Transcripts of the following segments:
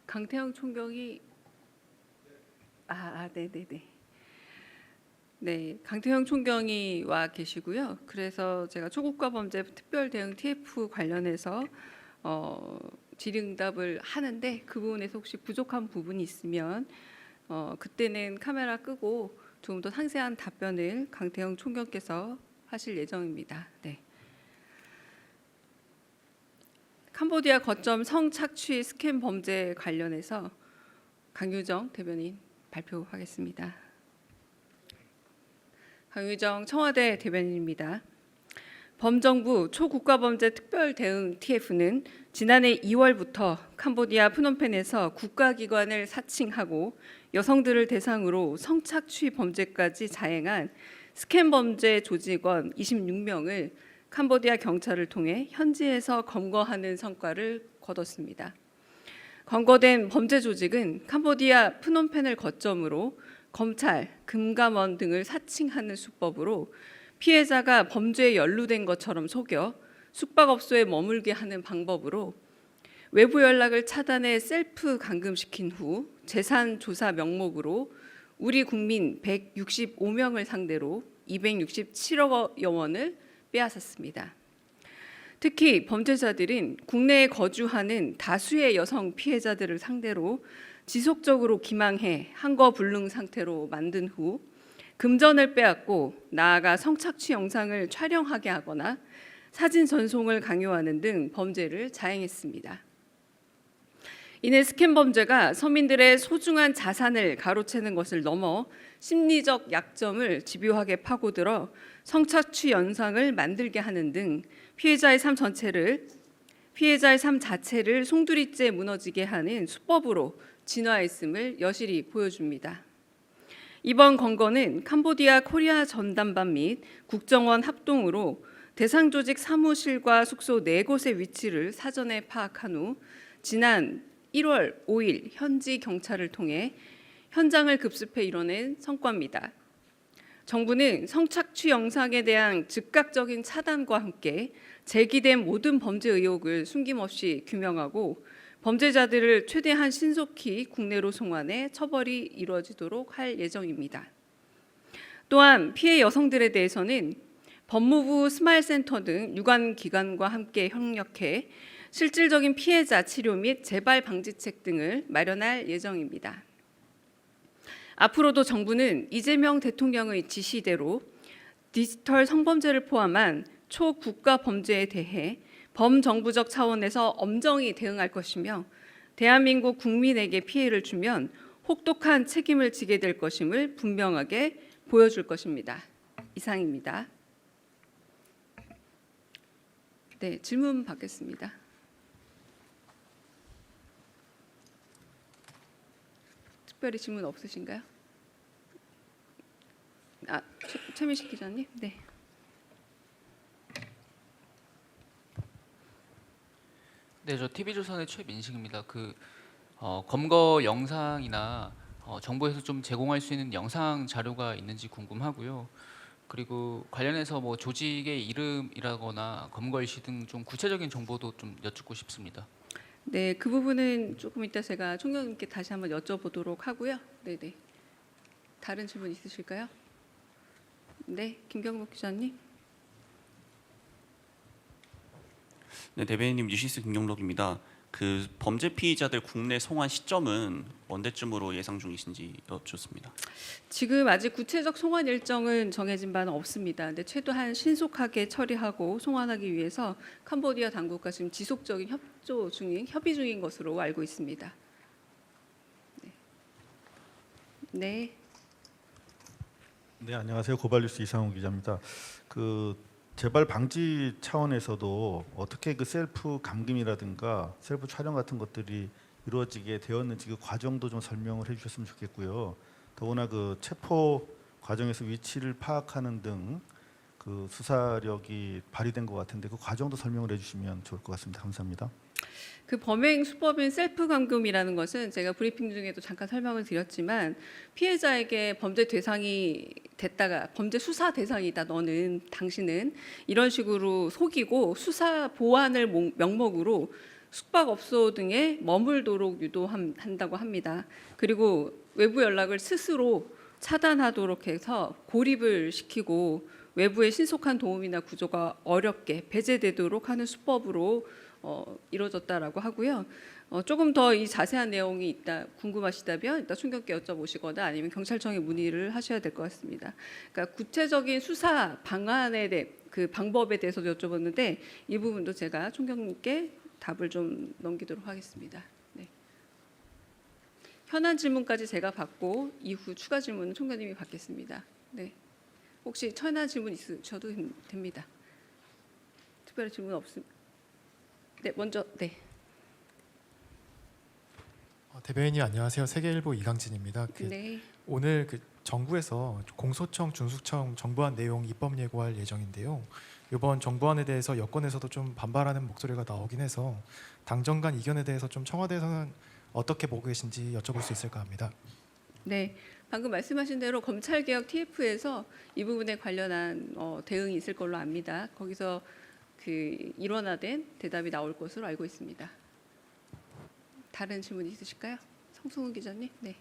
강태형 총경이 네네네. 네, 강태형 총경이 와 계시고요. 그래서 제가 초국가 범죄 특별 대응 TF 관련해서 질의응답을 하는데 그 부분에서 혹시 부족한 부분이 있으면 그때는 카메라 끄고 조금 더 상세한 답변을 강태형 총경께서 하실 예정입니다. 네. 캄보디아 거점 성착취 스캠 범죄 관련해서 강유정 대변인 발표하겠습니다. 강유정 청와대 대변인입니다. 범정부 초국가범죄 특별 대응 TF는 지난해 2월부터 캄보디아 프놈펜에서 국가기관을 사칭하고 여성들을 대상으로 성착취 범죄까지 자행한 스캠 범죄 조직원 26명을 캄보디아 경찰을 통해 현지에서 검거하는 성과를 거뒀습니다. 검거된 범죄 조직은 캄보디아 프놈펜을 거점으로 검찰, 금감원 등을 사칭하는 수법으로 피해자가 범죄에 연루된 것처럼 속여 숙박업소에 머물게 하는 방법으로 외부 연락을 차단해 셀프 감금시킨 후 재산 조사 명목으로 우리 국민 165명을 상대로 267억 원을 빼앗았습니다. 특히 범죄자들은 국내에 거주하는 다수의 여성 피해자들을 상대로 지속적으로 기망해 항거불능 상태로 만든 후 금전을 빼앗고 나아가 성착취 영상을 촬영하게 하거나 사진 전송을 강요하는 등 범죄를 자행했습니다. 이내 스캠 범죄가 서민들의 소중한 자산을 가로채는 것을 넘어 심리적 약점을 집요하게 파고들어 성착취 영상을 만들게 하는 등 피해자의 삶 자체를 송두리째 무너지게 하는 수법으로 진화했음을 여실히 보여줍니다. 이번 검거는 캄보디아 코리아 전담반 및 국정원 합동으로 대상 조직 사무실과 숙소 4곳의 위치를 사전에 파악한 후 지난 1월 5일 현지 경찰을 통해 현장을 급습해 이뤄낸 성과입니다. 정부는 성착취 영상에 대한 즉각적인 차단과 함께 제기된 모든 범죄 의혹을 숨김없이 규명하고 범죄자들을 최대한 신속히 국내로 송환해 처벌이 이루어지도록 할 예정입니다. 또한 피해 여성들에 대해서는 법무부 스마일센터 등 유관기관과 함께 협력해 실질적인 피해자 치료 및 재발 방지책 등을 마련할 예정입니다. 앞으로도 정부는 이재명 대통령의 지시대로 디지털 성범죄를 포함한 초국가 범죄에 대해 범정부적 차원에서 엄정히 대응할 것이며 대한민국 국민에게 피해를 주면 혹독한 책임을 지게 될 것임을 분명하게 보여줄 것입니다. 이상입니다. 네, 질문 받겠습니다. 특별히 질문 없으신가요? 최민식 기자님, 네. 네, 저 TV조선의 최민식입니다. 검거 영상이나 정부에서 좀 제공할 수 있는 영상 자료가 있는지 궁금하고요. 그리고 관련해서 뭐 조직의 이름이라거나 검거 일시 등 좀 구체적인 정보도 좀 여쭙고 싶습니다. 네, 그 부분은 조금 이따 제가 총장님께 다시 한번 여쭤보도록 하고요. 네네. 다른 질문 있으실까요? 네, 김경목 기자님. 네, 대변인님 뉴시스 김경록입니다. 그 범죄 피의자들 국내 송환 시점은 언제쯤으로 예상 중이신지 여쭙습니다. 지금 아직 구체적 송환 일정은 정해진 바는 없습니다. 근데 최대한 신속하게 처리하고 송환하기 위해서 캄보디아 당국과 지금 지속적인 협의 중인 것으로 알고 있습니다. 네. 네, 안녕하세요. 고발뉴스 이상훈 기자입니다. 재발 방지 차원에서도 어떻게 그 셀프 감금이라든가 셀프 촬영 같은 것들이 이루어지게 되었는지 그 과정도 좀 설명을 해주셨으면 좋겠고요. 더구나 그 체포 과정에서 위치를 파악하는 등 그 수사력이 발휘된 것 같은데 그 과정도 설명을 해주시면 좋을 것 같습니다. 감사합니다. 그 범행 수법인 셀프 감금이라는 것은 제가 브리핑 중에도 잠깐 설명을 드렸지만 피해자에게 범죄 대상이 됐다가 범죄 수사 대상이다 당신은 이런 식으로 속이고 수사 보완을 명목으로 숙박업소 등에 머물도록 유도한다고 합니다. 그리고 외부 연락을 스스로 차단하도록 해서 고립을 시키고 외부의 신속한 도움이나 구조가 어렵게 배제되도록 하는 수법으로 이루어졌다라고 하고요. 조금 더 이 자세한 내용이 있다 궁금하시다면 이따 총경께 여쭤보시거나 아니면 경찰청에 문의를 하셔야 될 것 같습니다. 그러니까 구체적인 수사 방안에 대해 그 방법에 대해서도 여쭤봤는데 이 부분도 제가 총경님께 답을 좀 넘기도록 하겠습니다. 네. 현안 질문까지 제가 받고 이후 추가 질문은 총장님이 받겠습니다. 네. 혹시 현안 질문 있으셔도 됩니다. 특별한 질문 없습니다. 네, 먼저 네. 대변인님 안녕하세요. 세계일보 이강진입니다. 네. 오늘 정부에서 공소청, 준수청 정부안 내용 입법 예고할 예정인데요. 이번 정부안에 대해서 여권에서도 좀 반발하는 목소리가 나오긴 해서 당정 간 이견에 대해서 좀 청와대에서는 어떻게 보고 계신지 여쭤볼 수 있을까 합니다. 네, 방금 말씀하신 대로 검찰개혁 TF에서 이 부분에 관련한 대응이 있을 걸로 압니다. 거기서 그 일원화된 대답이 나올 것으로 알고 있습니다. 다른 질문 있으실까요? 성승훈 기자님. 네.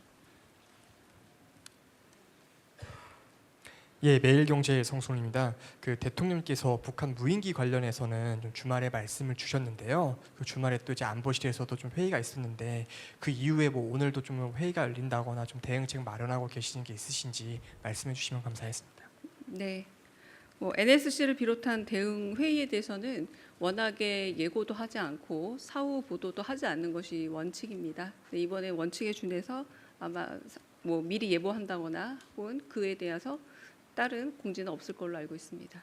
예, 매일경제 성송입니다. 그 대통령께서 북한 무인기 관련해서는 좀 주말에 말씀을 주셨는데요. 그 주말에 또 이제 안보실에서도 좀 회의가 있었는데 그 이후에 뭐 오늘도 좀 회의가 열린다거나 좀 대응책 마련하고 계시는 게 있으신지 말씀해 주시면 감사하겠습니다. 네. 뭐 NSC를 비롯한 대응 회의에 대해서는 워낙에 예고도 하지 않고 사후 보도도 하지 않는 것이 원칙입니다. 이번에 원칙에 준해서 아마 뭐 미리 예보한다거나 혹은 그에 대해서 다른 공지는 없을 걸로 알고 있습니다.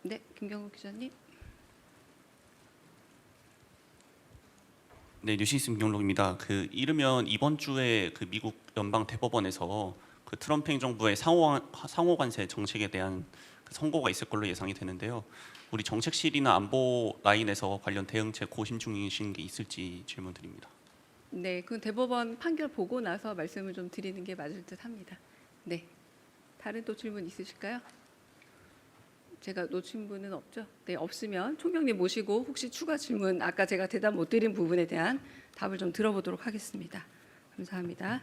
네, 김경국 기자님. 네, 뉴시스 김경록입니다. 그 이르면 이번 주에 그 미국 연방 대법원에서 그 트럼프 행정부의 상호 관세 정책에 대한 그 선고가 있을 걸로 예상이 되는데요. 우리 정책실이나 안보 라인에서 관련 대응책 고심 중이신 게 있을지 질문드립니다. 네, 그 대법원 판결 보고 나서 말씀을 좀 드리는 게 맞을 듯합니다. 네, 다른 또 질문 있으실까요? 제가 놓친 분은 없죠? 네, 없으면 총경님 모시고 혹시 추가 질문 아까 제가 대답 못 드린 부분에 대한 답을 좀 들어보도록 하겠습니다. 감사합니다.